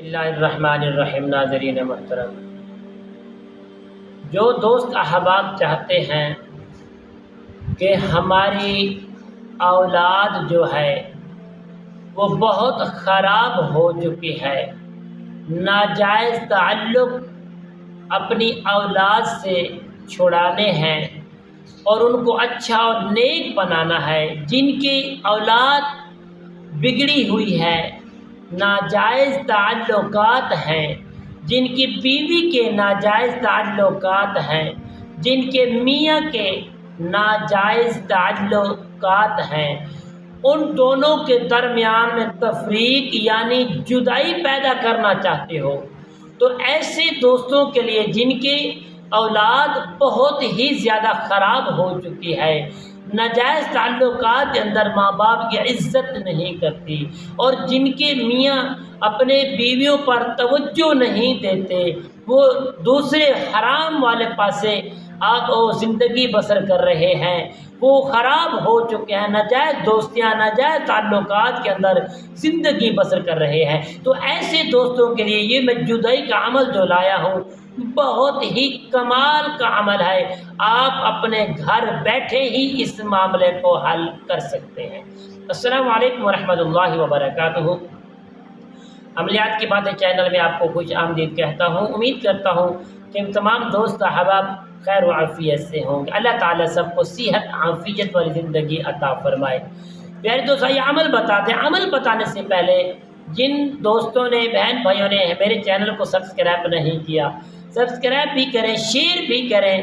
बिस्मिल्लाहिर्रहमानिर्रहीम। नाज़रीन मोहतरम, जो दोस्त अहबाब चाहते हैं कि हमारी औलाद जो है वो बहुत ख़राब हो चुकी है, नाजायज़ ताल्लुक़ अपनी औलाद से छुड़ाने हैं और उनको अच्छा और नेक बनाना है, जिनकी औलाद बिगड़ी हुई है, नाजायज़ ताल्लुकात हैं, जिनकी बीवी के नाजायज़ ताल्लुकात हैं, जिनके मियाँ के नाजायज़ ताल्लुकात हैं, उन दोनों के दरमियान में तफरीक यानी जुदाई पैदा करना चाहते हो तो ऐसे दोस्तों के लिए जिनकी औलाद बहुत ही ज़्यादा ख़राब हो चुकी है, नाजायज़ ताल्लुकात के अंदर माँ बाप की इज़्ज़त नहीं करती और जिनके मियाँ अपने बीवियों पर तवज्जो नहीं देते, वो दूसरे हराम वाले पासे आप वो ज़िंदगी बसर कर रहे हैं, वो ख़राब हो चुके हैं, नाजायज़ दोस्तियाँ नाजायज़ ताल्लुकात के अंदर ज़िंदगी बसर कर रहे हैं। तो ऐसे दोस्तों के लिए ये मैं जुदाई का अमल जो लाया हूँ बहुत ही कमाल का अमल है। आप अपने घर बैठे ही इस मामले को हल कर सकते हैं। अस्सलामु अलैकुम वरहमतुल्लाहि वबरकातुहू। अमलियात की बातें चैनल में आपको खुश आमदीद कहता हूँ। उम्मीद करता हूँ कि तमाम दोस्त अहबाब खैर व आफियत से होंगे। अल्लाह ताला सबको सेहत आफियत वाली ज़िंदगी अता फरमाए। प्यारे दोस्तों, ये अमल बताते हैं। अमल बताने से पहले जिन दोस्तों ने बहन भाइयों ने मेरे चैनल को सब्सक्राइब नहीं किया, सब्सक्राइब भी करें, शेयर भी करें,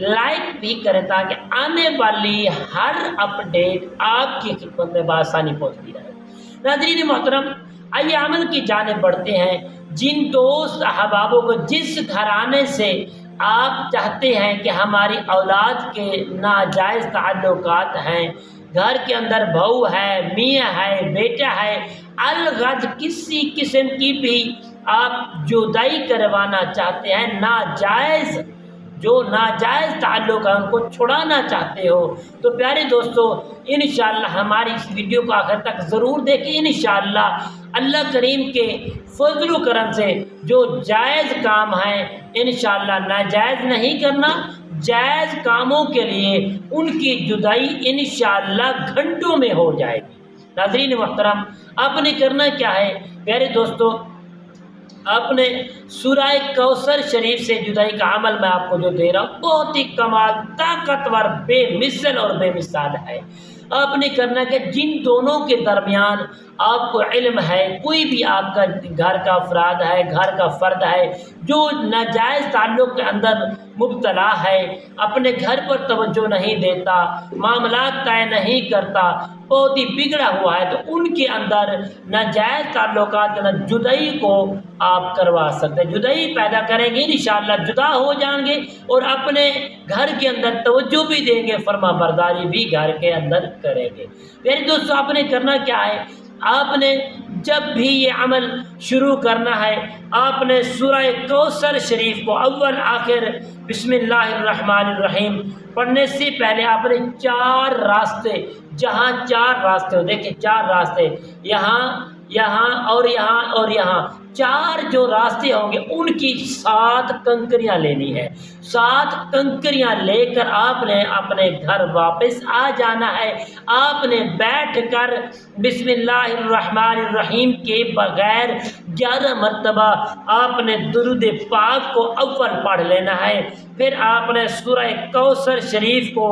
लाइक भी करें, ताकि आने वाली हर अपडेट आपकी खिदमत में बआसानी पहुँचती रहे। नाज़रीन मोहतरम, आइए अमल की जानिब बढ़ते हैं। जिन दोस्त अहबाबों को जिस घराने से आप चाहते हैं कि हमारी औलाद के नाजायज़ ताल्लुकात हैं, घर के अंदर बहू है, मियाँ है, बेटा है, अलगद किसी किस्म की भी आप जुदाई करवाना चाहते हैं, नाजायज़ जो नाजायज़ ताल्लुक़ है उनको छुड़ाना चाहते हो, तो प्यारे दोस्तों इंशाअल्लाह हमारी इस वीडियो को आखिर तक ज़रूर देखें। इंशाअल्लाह अल्लाह करीम के फज़ल करम से जो जायज़ काम है इंशाअल्लाह नाजायज़ नहीं करना, जायज़ कामों के लिए उनकी जुदाई इंशाअल्लाह घंटों में हो जाएगी। नाज़रीन मोहतरम, आपने करना क्या है प्यारे दोस्तों, आपने सूरह कौसर शरीफ से जुदाई का अमल मैं आपको जो दे रहा हूँ बहुत ही कमाल, ताकतवर, बेमिसल और बेमिसाल है। आपने करना कि जिन दोनों के दरमियान आपको इल्म है, कोई भी आपका घर का अफराद है, घर का फ़र्द है जो नाजायज़ ताल्लुक़ के अंदर मुब्तला है, अपने घर पर तवज्जो नहीं देता, मामलात तय नहीं करता, बहुत ही बिगड़ा हुआ है, तो उनके अंदर नाजायज़ ताल्लुकात के अंदर जुदाई को आप करवा सकते हैं। जुदाई पैदा करेंगे, इंशाअल्लाह जुदा हो जाएंगे और अपने घर के अंदर तवज्जो भी देंगे, फर्मा बरदारी भी घर के अंदर करेंगे। मेरे दोस्तों, आपने करना क्या है, आपने जब भी ये अमल शुरू करना है, आपने सूरह कौसर शरीफ को अव्वल आखिर बिस्मिल्लाहिर्रहमानिर्रहीम पढ़ने से पहले आपने चार रास्ते, जहाँ चार रास्ते हो, देखिए चार रास्ते, यहाँ यहाँ और यहाँ और यहाँ, चार जो रास्ते होंगे उनकी 7 कंकरियाँ लेनी है। 7 कंकरियाँ लेकर आपने अपने घर वापस आ जाना है। आपने बैठकर बिस्मिल्लाहिर्रहमानिर्रहीम के बगैर 11 मरतबा आपने दुरूद पाक को अव्वल पढ़ लेना है। फिर आपने सूरह कौसर शरीफ को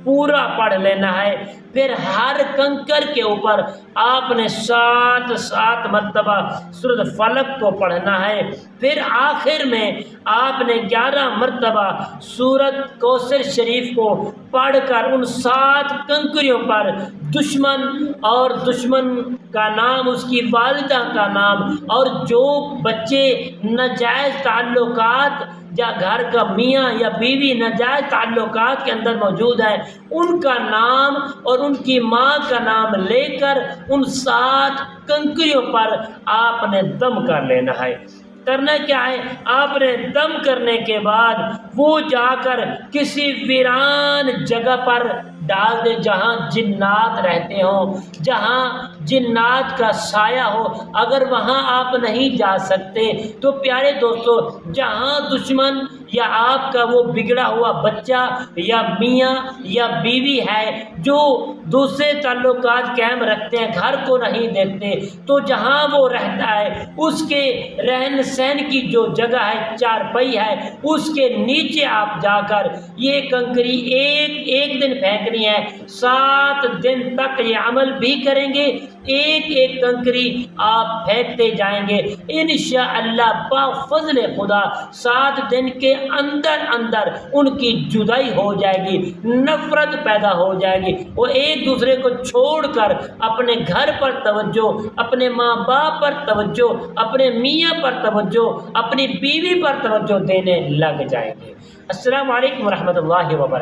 पूरा पढ़ लेना है। फिर हर कंकर के ऊपर आपने 7 मरतबा सूरत फलक को पढ़ना है। फिर आखिर में आपने 11 मरतबा सूरत कौसर शरीफ को पढ़कर उन 7 कंकरियों पर दुश्मन और दुश्मन का नाम, उसकी वालिदा का नाम और जो बच्चे नाजायज़ ताल्लुकात या घर का मियाँ या बीवी नाजायज़ ताल्लुकात के अंदर मौजूद है उनका नाम और उनकी माँ का नाम लेकर उन 7 कंकरियों पर आपने दम कर लेना है। کرنا کیا ہے؟ آپ نے دم کرنے کے بعد وہ جا کر کسی ویران جگہ پر ڈال دیں جہاں جنات رہتے ہوں، جہاں جنات کا سایہ ہو۔ اگر وہاں آپ نہیں جا سکتے تو پیارے دوستو، جہاں دشمن یا آپ کا وہ بگڑا ہوا بچہ یا میاں یا بیوی ہے جو دوسرے تعلقات قائم رکھتے ہیں، گھر کو نہیں دیکھتے، تو جہاں وہ رہتا ہے اس کے رہن سہن کی جو جگہ ہے، چارپائی ہے، اس کے نیچے آپ جا کر یہ کنکری ایک دن پھینکنی ہے۔ 7 دن تک یہ عمل بھی کریں گے، ایک کنکری آپ پھینکتے جائیں گے، انشاءاللہ بفضل خدا 7 دن کے اندر ان کی جدائی ہو جائے گی، نفرت پیدا ہو جائے گی، وہ ایک دوسرے کو چھوڑ کر اپنے گھر پر توجہ، اپنے ماں باپ پر توجہ، اپنے میاں پر توجہ، اپنی بیوی پر توجہ دینے لگ جائیں گے۔ السلام علیکم ورحمۃ اللہ وبرکاتہ۔